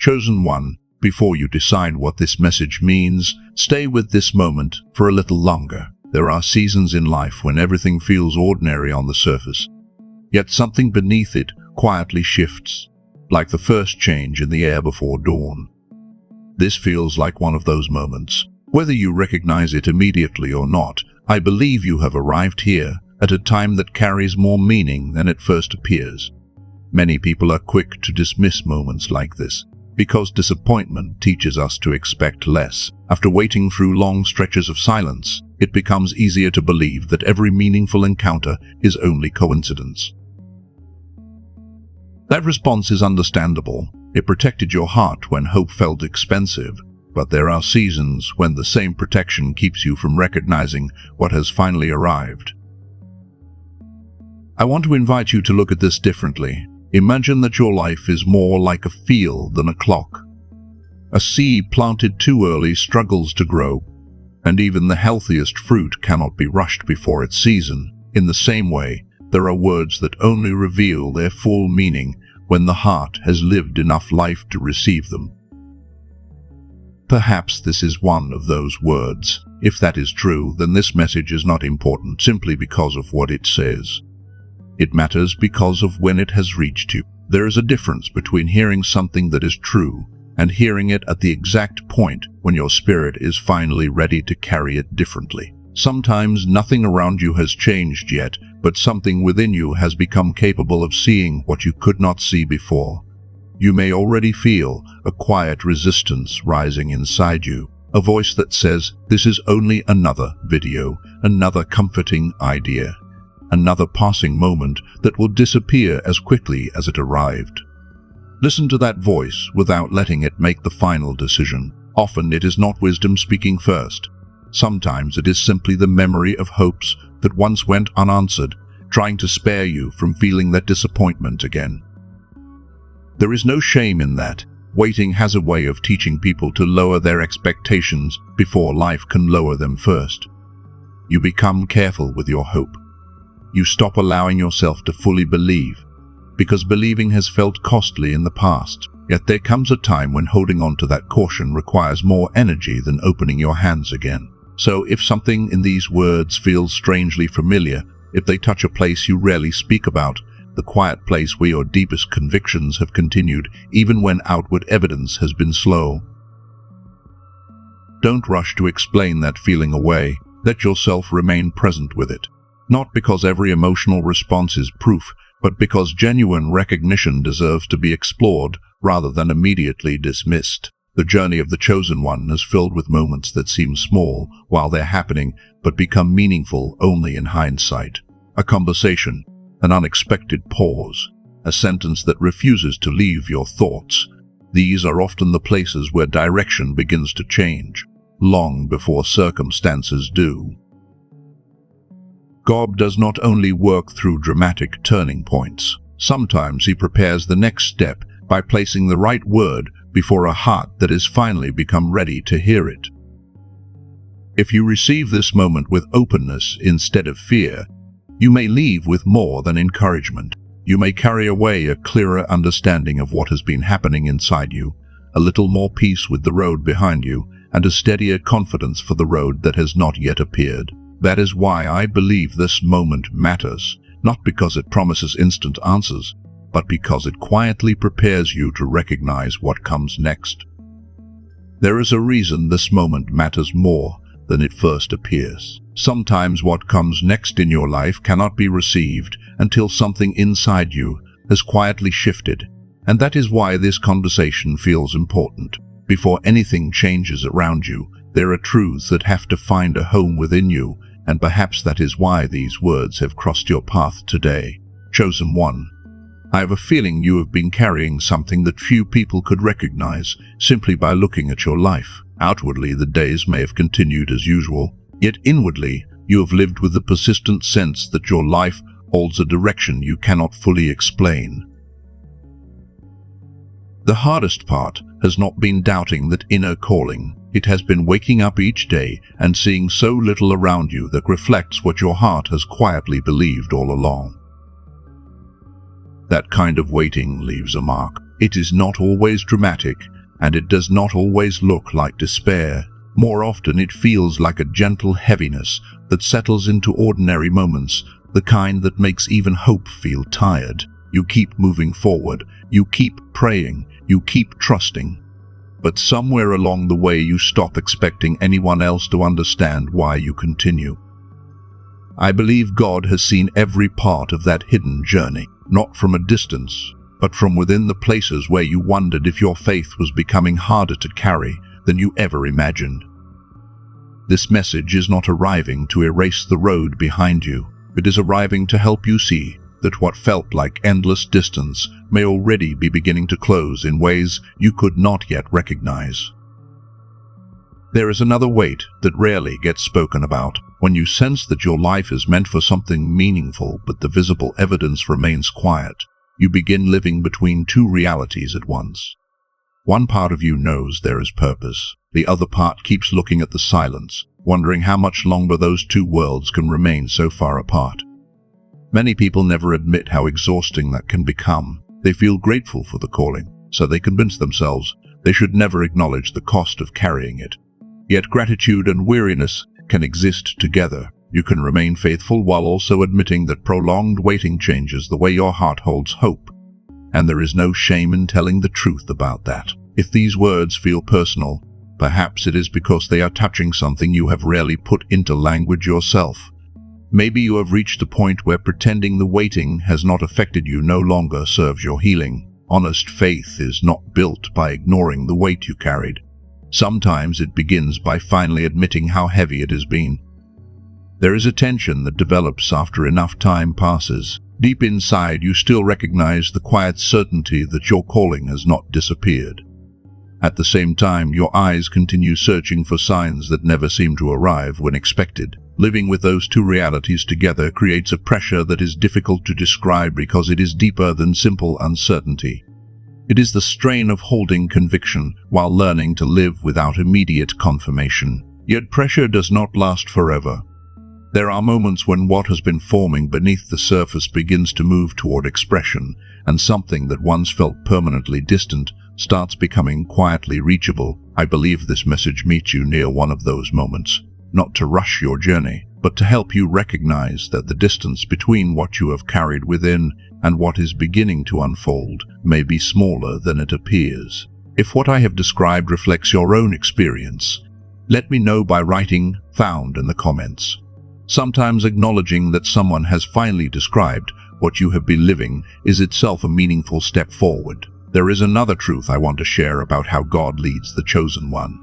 Chosen one, before you decide what this message means, stay with this moment for a little longer. There are seasons in life when everything feels ordinary on the surface, yet something beneath it quietly shifts, like the first change in the air before dawn. This feels like one of those moments. Whether you recognize it immediately or not, I believe you have arrived here at a time that carries more meaning than it first appears. Many people are quick to dismiss moments like this, because disappointment teaches us to expect less. After waiting through long stretches of silence, it becomes easier to believe that every meaningful encounter is only coincidence. That response is understandable. It protected your heart when hope felt expensive, but there are seasons when the same protection keeps you from recognizing what has finally arrived. I want to invite you to look at this differently. Imagine that your life is more like a field than a clock. A seed planted too early struggles to grow, and even the healthiest fruit cannot be rushed before its season. In the same way, there are words that only reveal their full meaning when the heart has lived enough life to receive them. Perhaps this is one of those words. If that is true, then this message is not important simply because of what it says. It matters because of when it has reached you. There is a difference between hearing something that is true and hearing it at the exact point when your spirit is finally ready to carry it differently. Sometimes nothing around you has changed yet, but something within you has become capable of seeing what you could not see before. You may already feel a quiet resistance rising inside you, a voice that says, "This is only another video, another comforting idea, another passing moment that will disappear as quickly as it arrived." Listen to that voice without letting it make the final decision. Often it is not wisdom speaking first. Sometimes it is simply the memory of hopes that once went unanswered, trying to spare you from feeling that disappointment again. There is no shame in that. Waiting has a way of teaching people to lower their expectations before life can lower them first. You become careful with your hope. You stop allowing yourself to fully believe, because believing has felt costly in the past. Yet there comes a time when holding on to that caution requires more energy than opening your hands again. So if something in these words feels strangely familiar, if they touch a place you rarely speak about, the quiet place where your deepest convictions have continued even when outward evidence has been slow, don't rush to explain that feeling away. Let yourself remain present with it. Not because every emotional response is proof, but because genuine recognition deserves to be explored rather than immediately dismissed. The journey of the chosen one is filled with moments that seem small while they're happening, but become meaningful only in hindsight. A conversation, an unexpected pause, a sentence that refuses to leave your thoughts. These are often the places where direction begins to change, long before circumstances do. God does not only work through dramatic turning points. Sometimes He prepares the next step by placing the right word before a heart that has finally become ready to hear it. If you receive this moment with openness instead of fear, you may leave with more than encouragement. You may carry away a clearer understanding of what has been happening inside you, a little more peace with the road behind you, and a steadier confidence for the road that has not yet appeared. That is why I believe this moment matters, not because it promises instant answers, but because it quietly prepares you to recognize what comes next. There is a reason this moment matters more than it first appears. Sometimes what comes next in your life cannot be received until something inside you has quietly shifted, and that is why this conversation feels important. Before anything changes around you, there are truths that have to find a home within you, and perhaps that is why these words have crossed your path today. Chosen one, I have a feeling you have been carrying something that few people could recognize simply by looking at your life. Outwardly, the days may have continued as usual, yet inwardly, you have lived with the persistent sense that your life holds a direction you cannot fully explain. The hardest part has not been doubting that inner calling. It has been waking up each day and seeing so little around you that reflects what your heart has quietly believed all along. That kind of waiting leaves a mark. It is not always dramatic, and it does not always look like despair. More often it feels like a gentle heaviness that settles into ordinary moments, the kind that makes even hope feel tired. You keep moving forward, you keep praying, you keep trusting. But somewhere along the way you stop expecting anyone else to understand why you continue. I believe God has seen every part of that hidden journey, not from a distance, but from within the places where you wondered if your faith was becoming harder to carry than you ever imagined. This message is not arriving to erase the road behind you. It is arriving to help you see that what felt like endless distance may already be beginning to close in ways you could not yet recognize. There is another weight that rarely gets spoken about. When you sense that your life is meant for something meaningful but the visible evidence remains quiet, you begin living between two realities at once. One part of you knows there is purpose. The other part keeps looking at the silence, wondering how much longer those two worlds can remain so far apart. Many people never admit how exhausting that can become. They feel grateful for the calling, so they convince themselves they should never acknowledge the cost of carrying it. Yet gratitude and weariness can exist together. You can remain faithful while also admitting that prolonged waiting changes the way your heart holds hope. And there is no shame in telling the truth about that. If these words feel personal, perhaps it is because they are touching something you have rarely put into language yourself. Maybe you have reached a point where pretending the waiting has not affected you no longer serves your healing. Honest faith is not built by ignoring the weight you carried. Sometimes it begins by finally admitting how heavy it has been. There is a tension that develops after enough time passes. Deep inside, you still recognize the quiet certainty that your calling has not disappeared. At the same time, your eyes continue searching for signs that never seem to arrive when expected. Living with those two realities together creates a pressure that is difficult to describe because it is deeper than simple uncertainty. It is the strain of holding conviction while learning to live without immediate confirmation. Yet pressure does not last forever. There are moments when what has been forming beneath the surface begins to move toward expression, and something that once felt permanently distant starts becoming quietly reachable. I believe this message meets you near one of those moments, not to rush your journey, but to help you recognize that the distance between what you have carried within and what is beginning to unfold may be smaller than it appears. If what I have described reflects your own experience, let me know by writing "found" in the comments. Sometimes acknowledging that someone has finally described what you have been living is itself a meaningful step forward. There is another truth I want to share about how God leads the chosen one.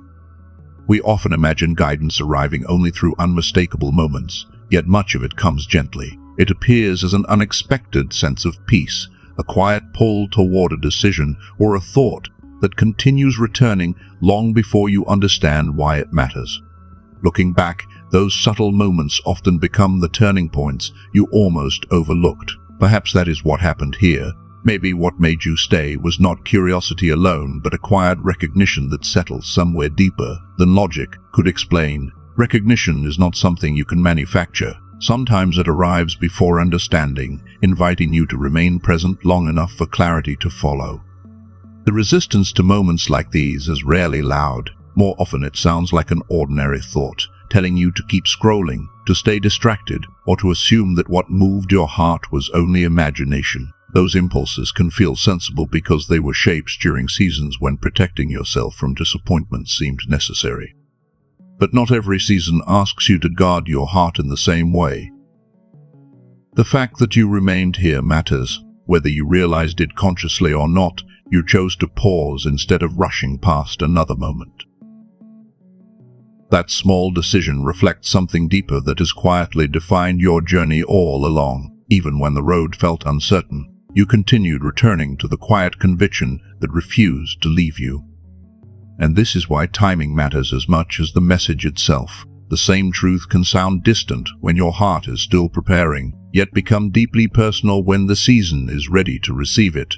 We often imagine guidance arriving only through unmistakable moments, yet much of it comes gently. It appears as an unexpected sense of peace, a quiet pull toward a decision or a thought that continues returning long before you understand why it matters. Looking back, those subtle moments often become the turning points you almost overlooked. Perhaps that is what happened here. Maybe what made you stay was not curiosity alone, but a quiet recognition that settles somewhere deeper than logic could explain. Recognition is not something you can manufacture. Sometimes it arrives before understanding, inviting you to remain present long enough for clarity to follow. The resistance to moments like these is rarely loud. More often it sounds like an ordinary thought, telling you to keep scrolling, to stay distracted, or to assume that what moved your heart was only imagination. Those impulses can feel sensible because they were shaped during seasons when protecting yourself from disappointment seemed necessary. But not every season asks you to guard your heart in the same way. The fact that you remained here matters. Whether you realized it consciously or not, you chose to pause instead of rushing past another moment. That small decision reflects something deeper that has quietly defined your journey all along. Even when the road felt uncertain, you continued returning to the quiet conviction that refused to leave you. And this is why timing matters as much as the message itself. The same truth can sound distant when your heart is still preparing, yet become deeply personal when the season is ready to receive it.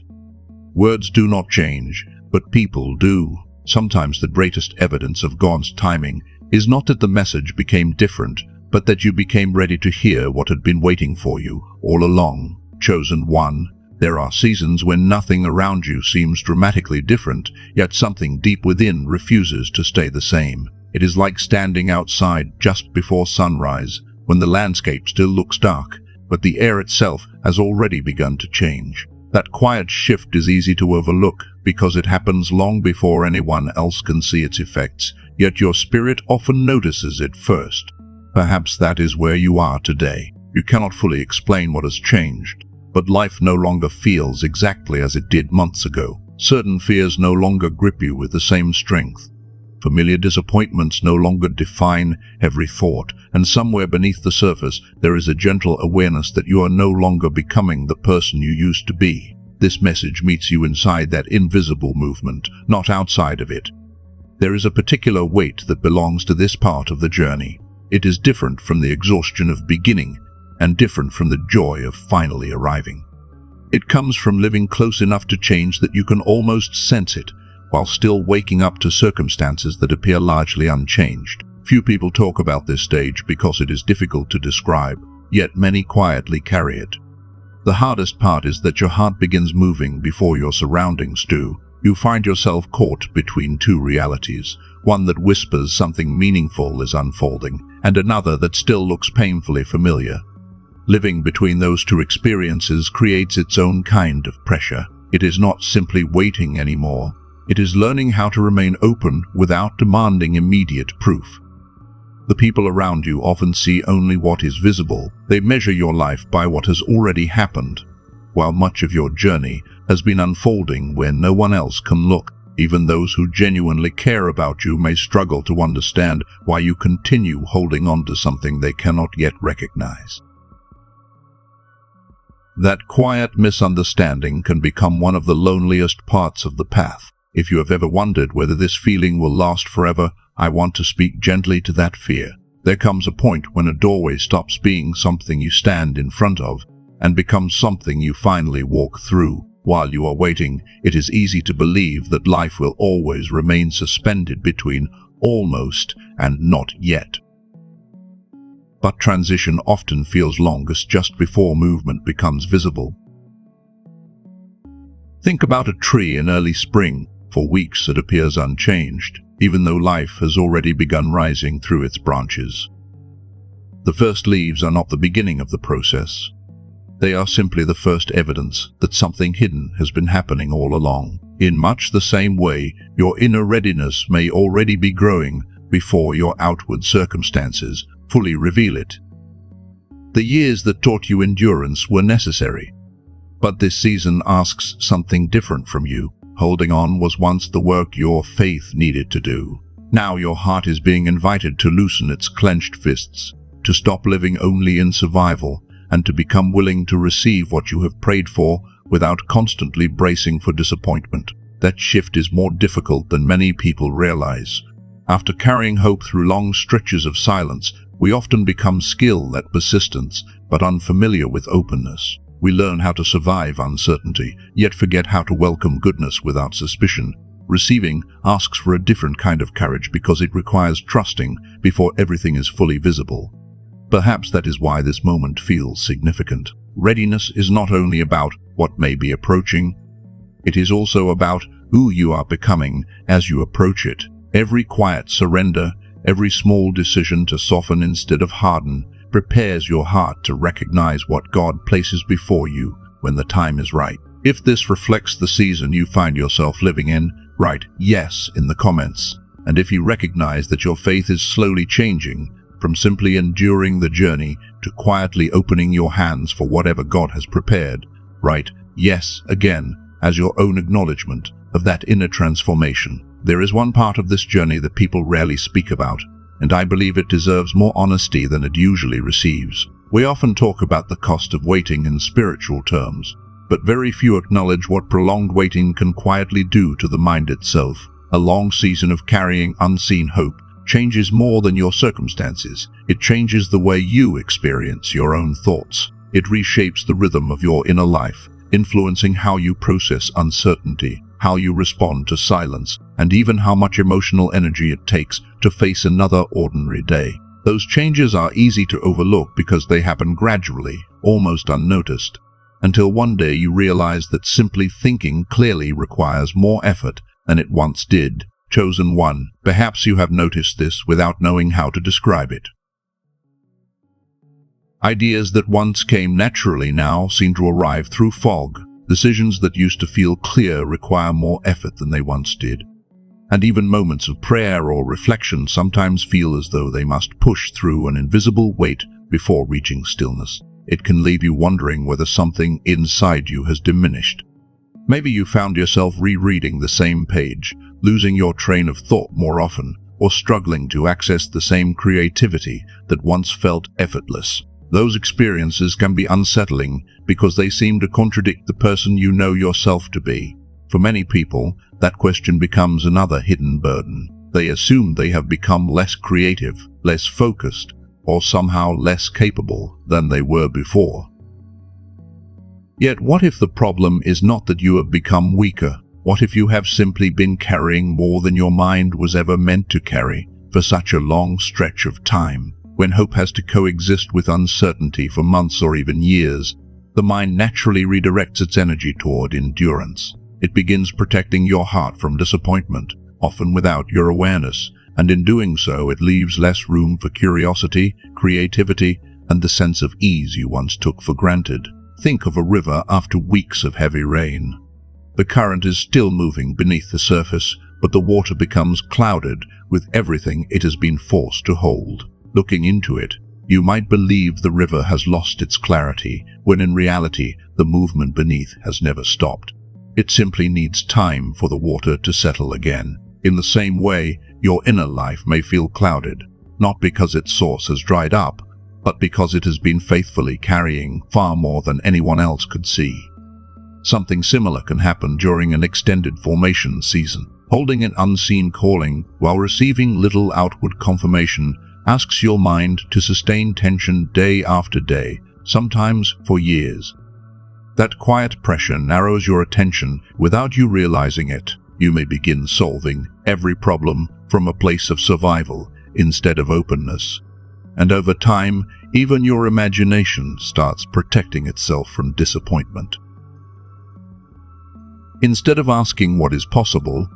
Words do not change, but people do. Sometimes the greatest evidence of God's timing is not that the message became different, but that you became ready to hear what had been waiting for you all along. Chosen one, There are seasons when nothing around you seems dramatically different, yet something deep within refuses to stay the same. It is like standing outside just before sunrise, when the landscape still looks dark, but the air itself has already begun to change. That quiet shift is easy to overlook because it happens long before anyone else can see its effects, yet your spirit often notices it first. Perhaps that is where you are today. You cannot fully explain what has changed, but life no longer feels exactly as it did months ago. Certain fears no longer grip you with the same strength. Familiar disappointments no longer define every thought, and somewhere beneath the surface there is a gentle awareness that you are no longer becoming the person you used to be. This message meets you inside that invisible movement, not outside of it. There is a particular weight that belongs to this part of the journey. It is different from the exhaustion of beginning, and different from the joy of finally arriving. It comes from living close enough to change that you can almost sense it, while still waking up to circumstances that appear largely unchanged. Few people talk about this stage because it is difficult to describe, yet many quietly carry it. The hardest part is that your heart begins moving before your surroundings do. You find yourself caught between two realities, one that whispers something meaningful is unfolding, and another that still looks painfully familiar. Living between those two experiences creates its own kind of pressure. It is not simply waiting anymore. It is learning how to remain open without demanding immediate proof. The people around you often see only what is visible. They measure your life by what has already happened, while much of your journey has been unfolding where no one else can look. Even those who genuinely care about you may struggle to understand why you continue holding on to something they cannot yet recognize. That quiet misunderstanding can become one of the loneliest parts of the path. If you have ever wondered whether this feeling will last forever, I want to speak gently to that fear. There comes a point when a doorway stops being something you stand in front of and becomes something you finally walk through. While you are waiting, it is easy to believe that life will always remain suspended between almost and not yet. But transition often feels longest just before movement becomes visible. Think about a tree in early spring. For weeks it appears unchanged, even though life has already begun rising through its branches. The first leaves are not the beginning of the process. They are simply the first evidence that something hidden has been happening all along. In much the same way, your inner readiness may already be growing before your outward circumstances fully reveal it. The years that taught you endurance were necessary, but this season asks something different from you. Holding on was once the work your faith needed to do. Now your heart is being invited to loosen its clenched fists, to stop living only in survival, and to become willing to receive what you have prayed for without constantly bracing for disappointment. That shift is more difficult than many people realize. After carrying hope through long stretches of silence, we often become skilled at persistence, but unfamiliar with openness. We learn how to survive uncertainty, yet forget how to welcome goodness without suspicion. Receiving asks for a different kind of courage because it requires trusting before everything is fully visible. Perhaps that is why this moment feels significant. Readiness is not only about what may be approaching, it is also about who you are becoming as you approach it. Every quiet surrender, every small decision to soften instead of harden, prepares your heart to recognize what God places before you when the time is right. If this reflects the season you find yourself living in, write yes in the comments. And if you recognize that your faith is slowly changing, from simply enduring the journey to quietly opening your hands for whatever God has prepared, write yes again as your own acknowledgement of that inner transformation. There is one part of this journey that people rarely speak about, and I believe it deserves more honesty than it usually receives. We often talk about the cost of waiting in spiritual terms, but very few acknowledge what prolonged waiting can quietly do to the mind itself. A long season of carrying unseen hope changes more than your circumstances. It changes the way you experience your own thoughts. It reshapes the rhythm of your inner life, influencing how you process uncertainty, how you respond to silence, and even how much emotional energy it takes to face another ordinary day. Those changes are easy to overlook because they happen gradually, almost unnoticed. until one day you realize that simply thinking clearly requires more effort than it once did. Chosen one, perhaps you have noticed this without knowing how to describe it. Ideas that once came naturally now seem to arrive through fog. Decisions that used to feel clear require more effort than they once did. And even moments of prayer or reflection sometimes feel as though they must push through an invisible weight before reaching stillness. It can leave you wondering whether something inside you has diminished. Maybe you found yourself rereading the same page, losing your train of thought more often, or struggling to access the same creativity that once felt effortless. Those experiences can be unsettling because they seem to contradict the person you know yourself to be. For many people, that question becomes another hidden burden. They assume they have become less creative, less focused, or somehow less capable than they were before. Yet what if the problem is not that you have become weaker? What if you have simply been carrying more than your mind was ever meant to carry for such a long stretch of time? When hope has to coexist with uncertainty for months or even years, the mind naturally redirects its energy toward endurance. It begins protecting your heart from disappointment, often without your awareness, and in doing so it leaves less room for curiosity, creativity, and the sense of ease you once took for granted. Think of a river after weeks of heavy rain. The current is still moving beneath the surface, but the water becomes clouded with everything it has been forced to hold. Looking into it, you might believe the river has lost its clarity, when in reality the movement beneath has never stopped. It simply needs time for the water to settle again. In the same way, your inner life may feel clouded, not because its source has dried up, but because it has been faithfully carrying far more than anyone else could see. Something similar can happen during an extended formation season. Holding an unseen calling while receiving little outward confirmation asks your mind to sustain tension day after day, sometimes for years. That quiet pressure narrows your attention without you realizing it. You may begin solving every problem from a place of survival instead of openness. And over time, even your imagination starts protecting itself from disappointment. Instead of asking what is possible,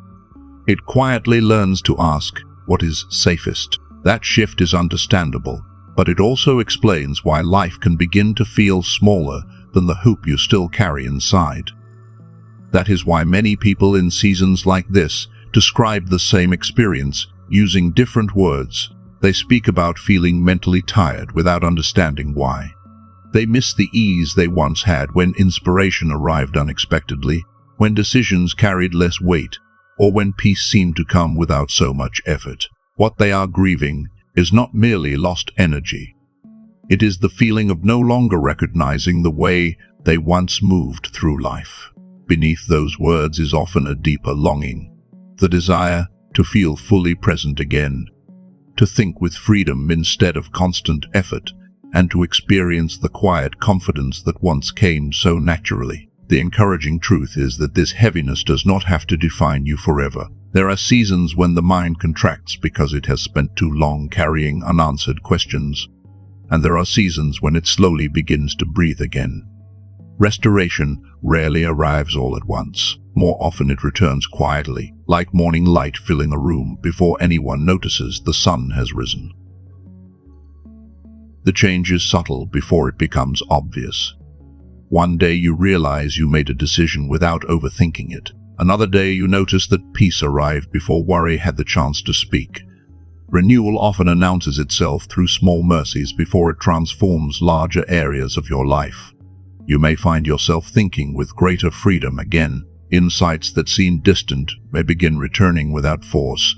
it quietly learns to ask what is safest. That shift is understandable, but it also explains why life can begin to feel smaller than the hoop you still carry inside. That is why many people in seasons like this describe the same experience using different words. They speak about feeling mentally tired without understanding why. They miss the ease they once had when inspiration arrived unexpectedly, when decisions carried less weight, or when peace seemed to come without so much effort. What they are grieving is not merely lost energy. It is the feeling of no longer recognizing the way they once moved through life. Beneath those words is often a deeper longing, the desire to feel fully present again, to think with freedom instead of constant effort, and to experience the quiet confidence that once came so naturally. The encouraging truth is that this heaviness does not have to define you forever. There are seasons when the mind contracts because it has spent too long carrying unanswered questions, and there are seasons when it slowly begins to breathe again. Restoration rarely arrives all at once. More often it returns quietly, like morning light filling a room before anyone notices the sun has risen. The change is subtle before it becomes obvious. One day you realize you made a decision without overthinking it. Another day you notice that peace arrived before worry had the chance to speak. Renewal often announces itself through small mercies before it transforms larger areas of your life. You may find yourself thinking with greater freedom again. Insights that seem distant may begin returning without force.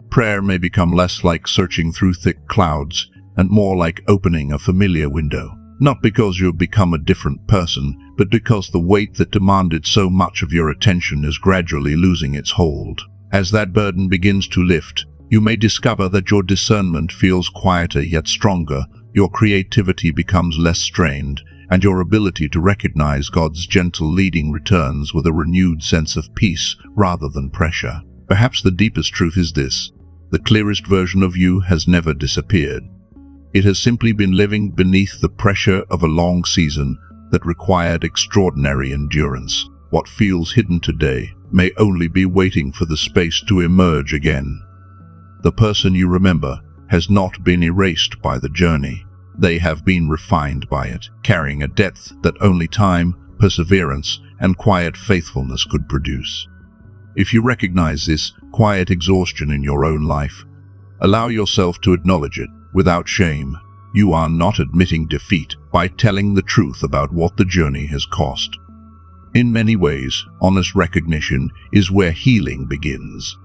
Prayer may become less like searching through thick clouds and more like opening a familiar window. Not because you've become a different person, but because the weight that demanded so much of your attention is gradually losing its hold. As that burden begins to lift, you may discover that your discernment feels quieter yet stronger, your creativity becomes less strained, and your ability to recognize God's gentle leading returns with a renewed sense of peace rather than pressure. Perhaps the deepest truth is this: the clearest version of you has never disappeared. It has simply been living beneath the pressure of a long season that required extraordinary endurance. What feels hidden today may only be waiting for the space to emerge again. The person you remember has not been erased by the journey. They have been refined by it, carrying a depth that only time, perseverance, and quiet faithfulness could produce. If you recognize this quiet exhaustion in your own life, allow yourself to acknowledge it without shame. You are not admitting defeat by telling the truth about what the journey has cost. In many ways, honest recognition is where healing begins.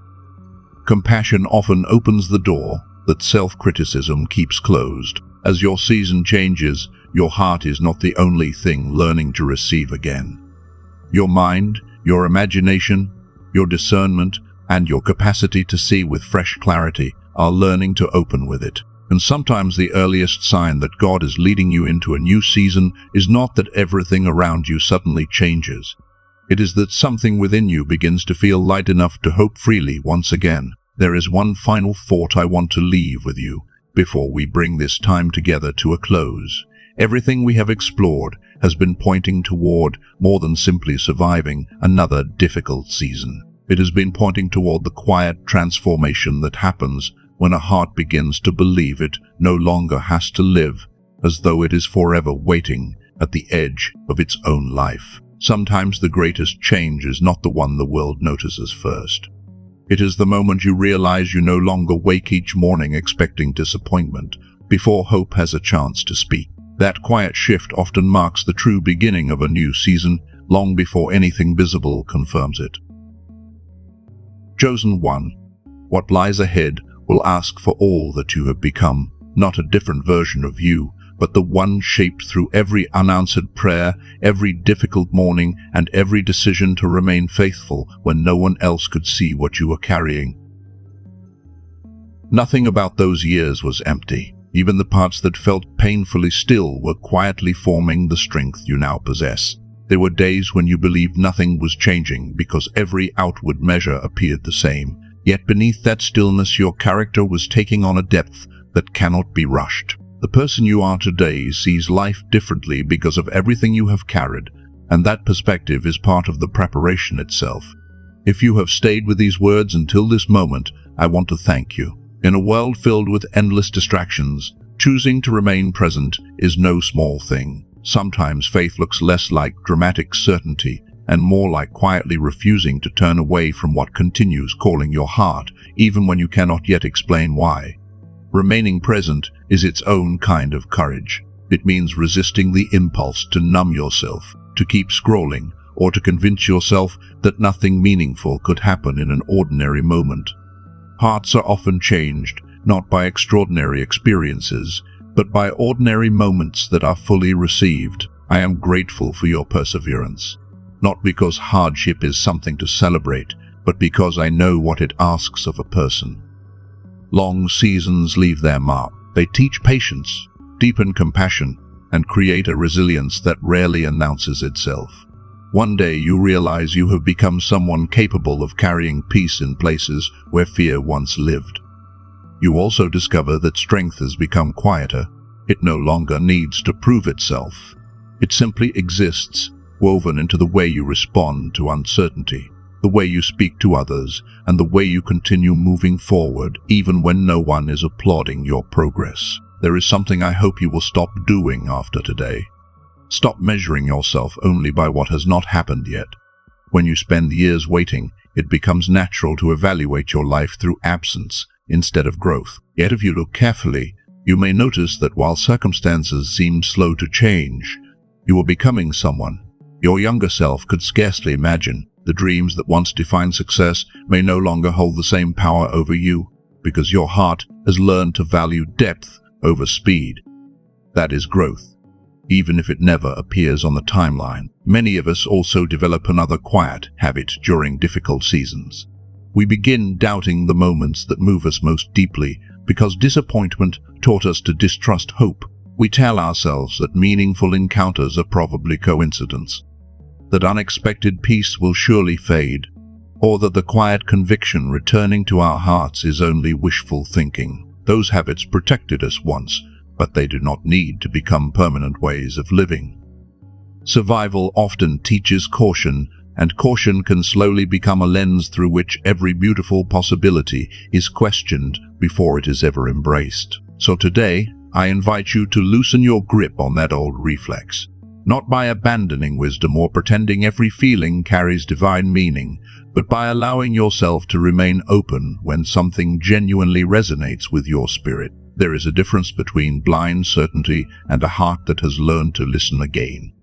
Compassion often opens the door that self-criticism keeps closed. As your season changes, your heart is not the only thing learning to receive again. Your mind, your imagination, your discernment, and your capacity to see with fresh clarity are learning to open with it. And sometimes the earliest sign that God is leading you into a new season is not that everything around you suddenly changes. It is that something within you begins to feel light enough to hope freely once again. There is one final thought I want to leave with you before we bring this time together to a close. Everything we have explored has been pointing toward more than simply surviving another difficult season. It has been pointing toward the quiet transformation that happens when a heart begins to believe it no longer has to live as though it is forever waiting at the edge of its own life. Sometimes the greatest change is not the one the world notices first. It is the moment you realize you no longer wake each morning expecting disappointment before hope has a chance to speak. That quiet shift often marks the true beginning of a new season, long before anything visible confirms it. Chosen one, what lies ahead will ask for all that you have become, not a different version of you, but the one shaped through every unanswered prayer, every difficult morning, and every decision to remain faithful when no one else could see what you were carrying. Nothing about those years was empty. Even the parts that felt painfully still were quietly forming the strength you now possess. There were days when you believed nothing was changing because every outward measure appeared the same. Yet beneath that stillness, your character was taking on a depth that cannot be rushed. The person you are today sees life differently because of everything you have carried, and that perspective is part of the preparation itself. If you have stayed with these words until this moment, I want to thank you. In a world filled with endless distractions, choosing to remain present is no small thing. Sometimes faith looks less like dramatic certainty and more like quietly refusing to turn away from what continues calling your heart, even when you cannot yet explain why. Remaining present is its own kind of courage. It means resisting the impulse to numb yourself, to keep scrolling, or to convince yourself that nothing meaningful could happen in an ordinary moment. Hearts are often changed, not by extraordinary experiences, but by ordinary moments that are fully received. I am grateful for your perseverance, not because hardship is something to celebrate, but because I know what it asks of a person. Long seasons leave their mark. They teach patience, deepen compassion, and create a resilience that rarely announces itself. One day you realize you have become someone capable of carrying peace in places where fear once lived. You also discover that strength has become quieter. It no longer needs to prove itself. It simply exists, woven into the way you respond to uncertainty, the way you speak to others, and the way you continue moving forward even when no one is applauding your progress. There is something I hope you will stop doing after today. Stop measuring yourself only by what has not happened yet. When you spend years waiting, it becomes natural to evaluate your life through absence instead of growth. Yet if you look carefully, you may notice that while circumstances seemed slow to change, you are becoming someone your younger self could scarcely imagine. The dreams that once defined success may no longer hold the same power over you, because your heart has learned to value depth over speed. That is growth, even if it never appears on the timeline. Many of us also develop another quiet habit during difficult seasons. We begin doubting the moments that move us most deeply because disappointment taught us to distrust hope. We tell ourselves that meaningful encounters are probably coincidence, that unexpected peace will surely fade, or that the quiet conviction returning to our hearts is only wishful thinking. Those habits protected us once, but they do not need to become permanent ways of living. Survival often teaches caution, and caution can slowly become a lens through which every beautiful possibility is questioned before it is ever embraced. So today, I invite you to loosen your grip on that old reflex. Not by abandoning wisdom or pretending every feeling carries divine meaning, but by allowing yourself to remain open when something genuinely resonates with your spirit. There is a difference between blind certainty and a heart that has learned to listen again.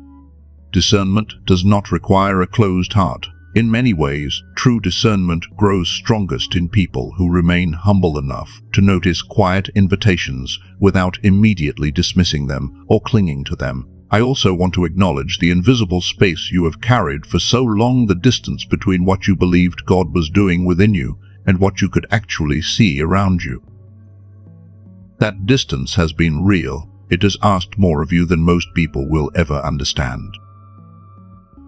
Discernment does not require a closed heart. In many ways, true discernment grows strongest in people who remain humble enough to notice quiet invitations without immediately dismissing them or clinging to them. I also want to acknowledge the invisible space you have carried for so long, the distance between what you believed God was doing within you and what you could actually see around you. That distance has been real. It has asked more of you than most people will ever understand.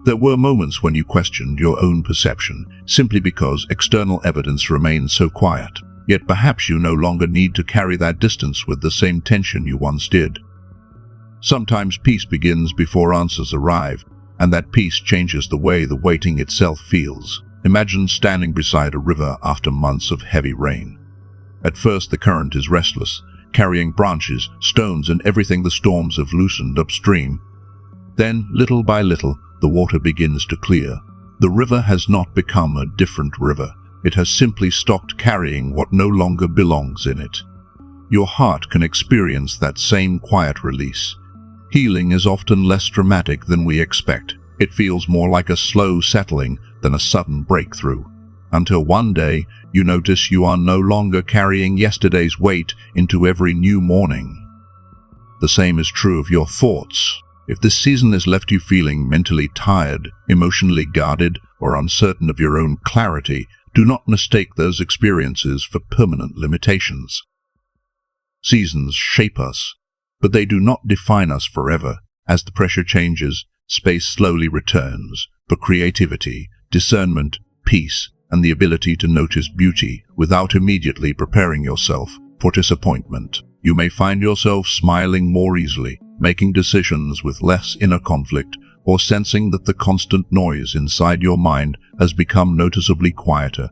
There were moments when you questioned your own perception, simply because external evidence remained so quiet. Yet perhaps you no longer need to carry that distance with the same tension you once did. Sometimes peace begins before answers arrive, and that peace changes the way the waiting itself feels. Imagine standing beside a river after months of heavy rain. At first the current is restless, carrying branches, stones, and everything the storms have loosened upstream. Then, little by little, the water begins to clear. The river has not become a different river. It has simply stopped carrying what no longer belongs in it. Your heart can experience that same quiet release. Healing is often less dramatic than we expect. It feels more like a slow settling than a sudden breakthrough. Until one day, you notice you are no longer carrying yesterday's weight into every new morning. The same is true of your thoughts. If this season has left you feeling mentally tired, emotionally guarded, or uncertain of your own clarity, do not mistake those experiences for permanent limitations. Seasons shape us, but they do not define us forever. As the pressure changes, space slowly returns for creativity, discernment, peace, and the ability to notice beauty without immediately preparing yourself for disappointment. You may find yourself smiling more easily, making decisions with less inner conflict, or sensing that the constant noise inside your mind has become noticeably quieter.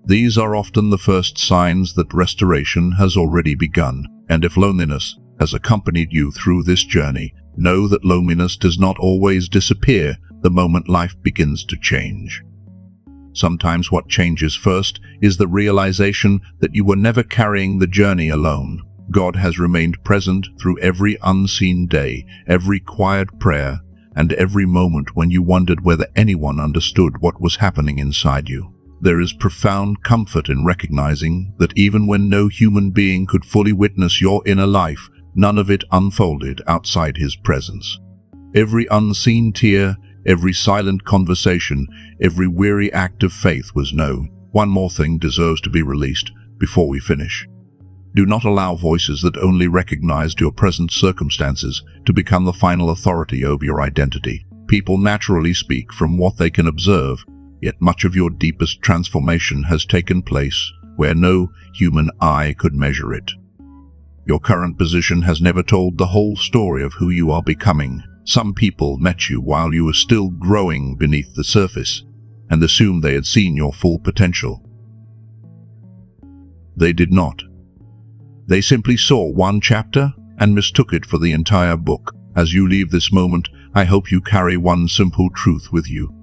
These are often the first signs that restoration has already begun, and if loneliness has accompanied you through this journey, know that loneliness does not always disappear the moment life begins to change. Sometimes what changes first is the realization that you were never carrying the journey alone. God has remained present through every unseen day, every quiet prayer, and every moment when you wondered whether anyone understood what was happening inside you. There is profound comfort in recognizing that even when no human being could fully witness your inner life, none of it unfolded outside His presence. Every unseen tear, every silent conversation, every weary act of faith was known. One more thing deserves to be released before we finish. Do not allow voices that only recognized your present circumstances to become the final authority over your identity. People naturally speak from what they can observe, yet much of your deepest transformation has taken place where no human eye could measure it. Your current position has never told the whole story of who you are becoming. Some people met you while you were still growing beneath the surface and assumed they had seen your full potential. They did not. They simply saw one chapter and mistook it for the entire book. As you leave this moment, I hope you carry one simple truth with you.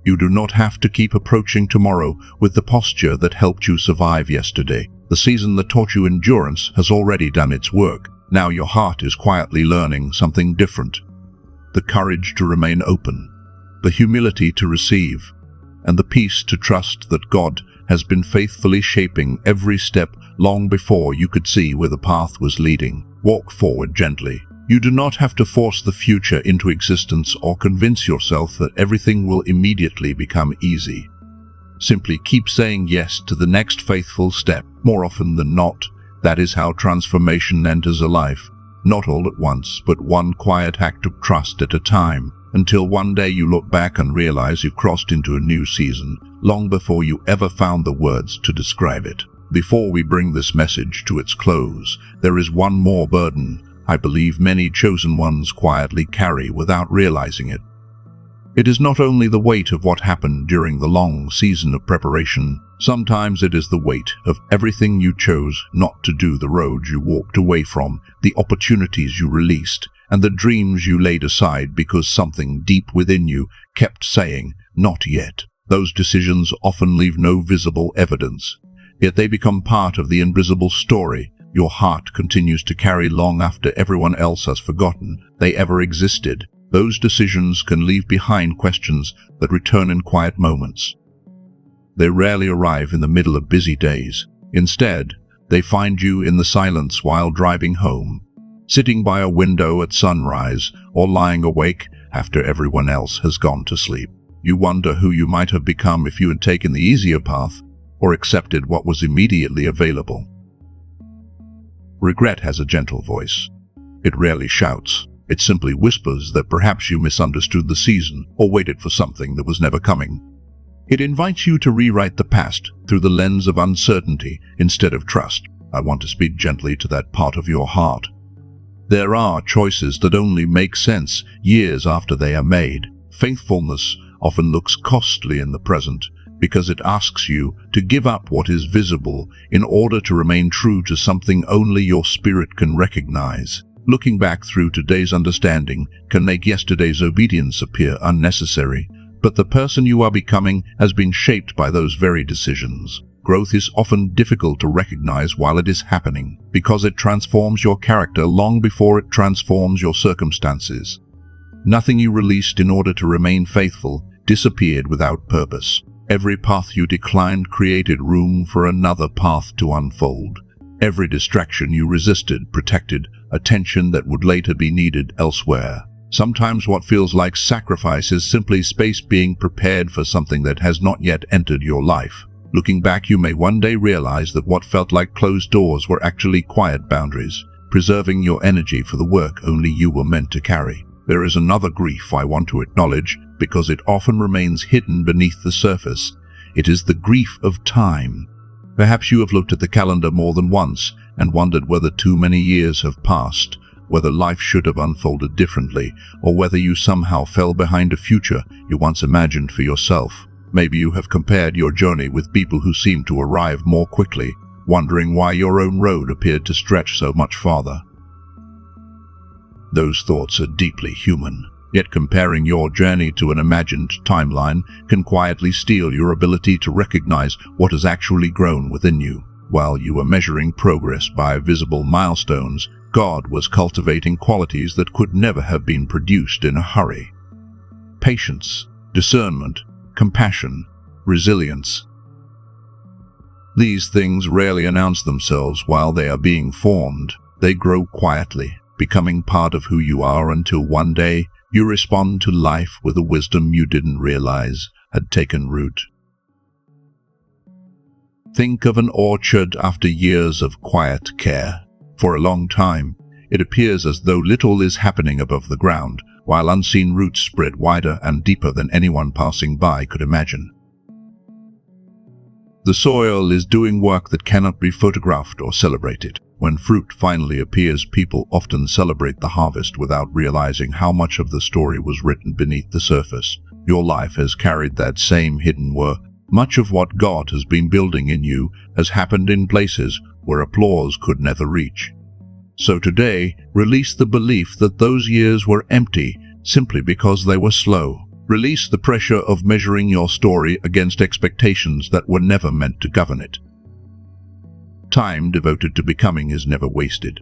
You do not have to keep approaching tomorrow with the posture that helped you survive yesterday. The season that taught you endurance has already done its work. Now your heart is quietly learning something different. The courage to remain open, the humility to receive, and the peace to trust that God has been faithfully shaping every step long before you could see where the path was leading. Walk forward gently. You do not have to force the future into existence or convince yourself that everything will immediately become easy. Simply keep saying yes to the next faithful step. More often than not, that is how transformation enters a life. Not all at once, but one quiet act of trust at a time, until one day you look back and realize you crossed into a new season, long before you ever found the words to describe it. Before we bring this message to its close, there is one more burden I believe many chosen ones quietly carry without realizing it. It is not only the weight of what happened during the long season of preparation, sometimes it is the weight of everything you chose not to do, the road you walked away from, the opportunities you released, and the dreams you laid aside because something deep within you kept saying, "Not yet." Those decisions often leave no visible evidence, yet they become part of the invisible story your heart continues to carry long after everyone else has forgotten they ever existed. Those decisions can leave behind questions that return in quiet moments. They rarely arrive in the middle of busy days. Instead, they find you in the silence while driving home, sitting by a window at sunrise, or lying awake after everyone else has gone to sleep. You wonder who you might have become if you had taken the easier path or accepted what was immediately available. Regret has a gentle voice. It rarely shouts. It simply whispers that perhaps you misunderstood the season or waited for something that was never coming. It invites you to rewrite the past through the lens of uncertainty instead of trust. I want to speak gently to that part of your heart. There are choices that only make sense years after they are made. Faithfulness often looks costly in the present because it asks you to give up what is visible in order to remain true to something only your spirit can recognize. Looking back through today's understanding can make yesterday's obedience appear unnecessary, but the person you are becoming has been shaped by those very decisions. Growth is often difficult to recognize while it is happening, because it transforms your character long before it transforms your circumstances. Nothing you released in order to remain faithful disappeared without purpose. Every path you declined created room for another path to unfold. Every distraction you resisted protected attention that would later be needed elsewhere. Sometimes what feels like sacrifice is simply space being prepared for something that has not yet entered your life. Looking back, you may one day realize that what felt like closed doors were actually quiet boundaries, preserving your energy for the work only you were meant to carry. There is another grief I want to acknowledge because it often remains hidden beneath the surface. It is the grief of time. Perhaps you have looked at the calendar more than once and wondered whether too many years have passed, whether life should have unfolded differently, or whether you somehow fell behind a future you once imagined for yourself. Maybe you have compared your journey with people who seem to arrive more quickly, wondering why your own road appeared to stretch so much farther. Those thoughts are deeply human, yet comparing your journey to an imagined timeline can quietly steal your ability to recognize what has actually grown within you. While you were measuring progress by visible milestones, God was cultivating qualities that could never have been produced in a hurry. Patience, discernment, compassion, resilience. These things rarely announce themselves while they are being formed. They grow quietly, becoming part of who you are until one day you respond to life with a wisdom you didn't realize had taken root. Think of an orchard after years of quiet care. For a long time, it appears as though little is happening above the ground, while unseen roots spread wider and deeper than anyone passing by could imagine. The soil is doing work that cannot be photographed or celebrated. When fruit finally appears, people often celebrate the harvest without realizing how much of the story was written beneath the surface. Your life has carried that same hidden work. Much of what God has been building in you has happened in places where applause could never reach. So today, release the belief that those years were empty simply because they were slow. Release the pressure of measuring your story against expectations that were never meant to govern it. Time devoted to becoming is never wasted,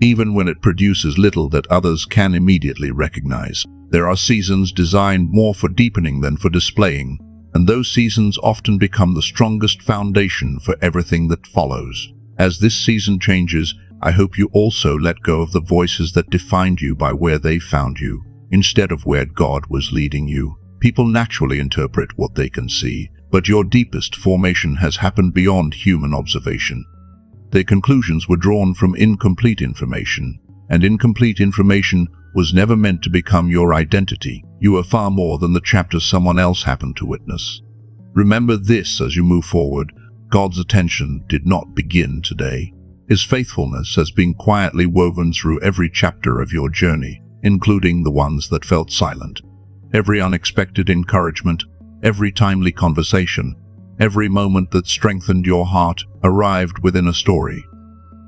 even when it produces little that others can immediately recognize. There are seasons designed more for deepening than for displaying, and those seasons often become the strongest foundation for everything that follows. As this season changes, I hope you also let go of the voices that defined you by where they found you, instead of where God was leading you. People naturally interpret what they can see, but your deepest formation has happened beyond human observation. Their conclusions were drawn from incomplete information, and incomplete information was never meant to become your identity. You are far more than the chapter someone else happened to witness. Remember this as you move forward: God's attention did not begin today. His faithfulness has been quietly woven through every chapter of your journey, including the ones that felt silent. Every unexpected encouragement, every timely conversation, every moment that strengthened your heart arrived within a story.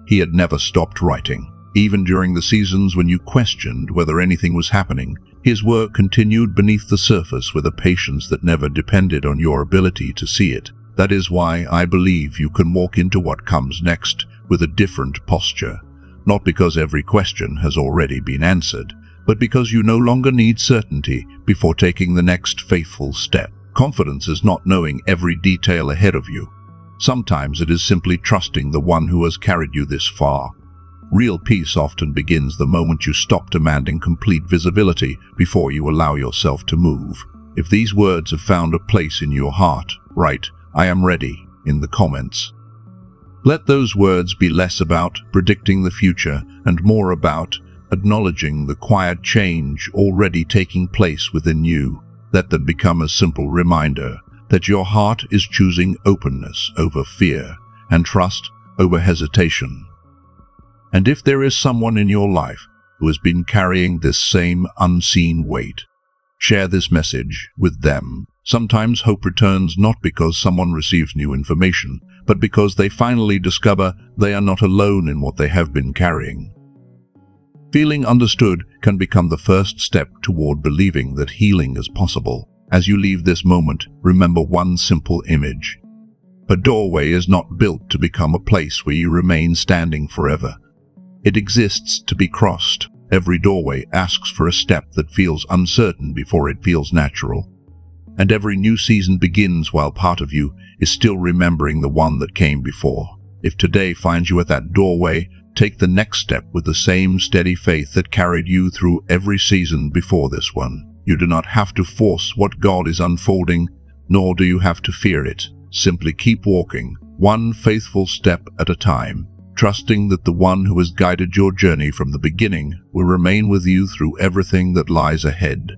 He had never stopped writing. Even during the seasons when you questioned whether anything was happening, his work continued beneath the surface with a patience that never depended on your ability to see it. That is why I believe you can walk into what comes next with a different posture, not because every question has already been answered, but because you no longer need certainty before taking the next faithful step. Confidence is not knowing every detail ahead of you. Sometimes it is simply trusting the one who has carried you this far. Real peace often begins the moment you stop demanding complete visibility before you allow yourself to move. If these words have found a place in your heart, write, "I am ready," in the comments. Let those words be less about predicting the future and more about acknowledging the quiet change already taking place within you. Let them become a simple reminder that your heart is choosing openness over fear and trust over hesitation. And if there is someone in your life who has been carrying this same unseen weight, share this message with them. Sometimes hope returns not because someone receives new information, but because they finally discover they are not alone in what they have been carrying. Feeling understood can become the first step toward believing that healing is possible. As you leave this moment, remember one simple image. A doorway is not built to become a place where you remain standing forever. It exists to be crossed. Every doorway asks for a step that feels uncertain before it feels natural. And every new season begins while part of you is still remembering the one that came before. If today finds you at that doorway, take the next step with the same steady faith that carried you through every season before this one. You do not have to force what God is unfolding, nor do you have to fear it. Simply keep walking, one faithful step at a time, trusting that the one who has guided your journey from the beginning will remain with you through everything that lies ahead.